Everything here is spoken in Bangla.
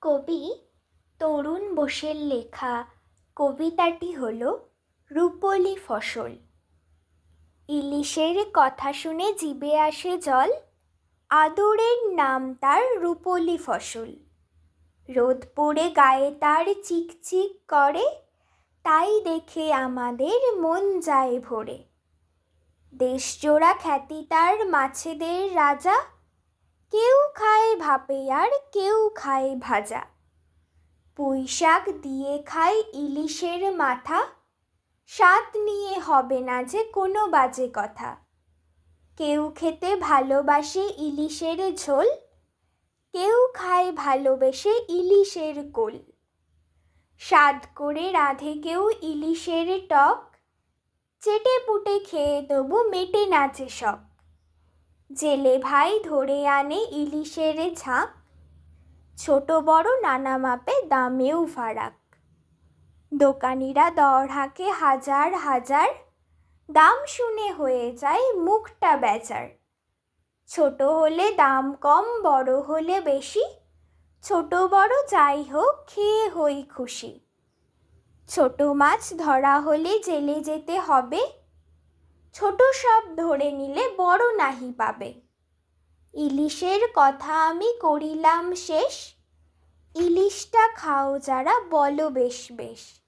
কবি তরুণ বোসের লেখা কবিতাটি হল রূপলি ফসল। ইলিশের কথা শুনে জিভে আসে জল, আদরের নাম তার রূপলি ফসল। রোদ পড়ে গায়ে তার চিকচিক করে, তাই দেখে আমাদের মন যায় ভরে। দেশজোড়া খ্যাতি তার মাছেদের রাজা, কেউ খায় ভাপে আর কেউ খায় ভাজা। পুঁই শাক দিয়ে খায় ইলিশের মাথা, স্বাদ নিয়ে হবে না যে কোনো বাজে কথা। কেউ খেতে ভালোবাসে ইলিশের ঝোল, কেউ খায় ভালোবেসে ইলিশের কোল। স্বাদ করে রাঁধে কেউ ইলিশের টক, চেটে পুটে খেয়ে তবু মেটে না যে শখ। জেলে ভাই ধরে আনে ইলিশের ঝাঁক, ছোট বড় নানা মাপে দামেও ফারাক। দোকানিরা দর হাঁকে হাজার হাজার, দাম শুনে হয়ে যায় মুখটা বেচার। ছোট হলে দাম কম, বড় হলে বেশি, ছোট বড় যাই হোক খেয়ে হই খুশি। ছোট মাছ ধরা হলে জেলে যেতে হবে, ছোট সব ধরে নিলে বড় নাহি পাবে। ইলিশের কথা আমি করিলাম শেষ, ইলিশটা খাও যারা বলো বেশ বেশ।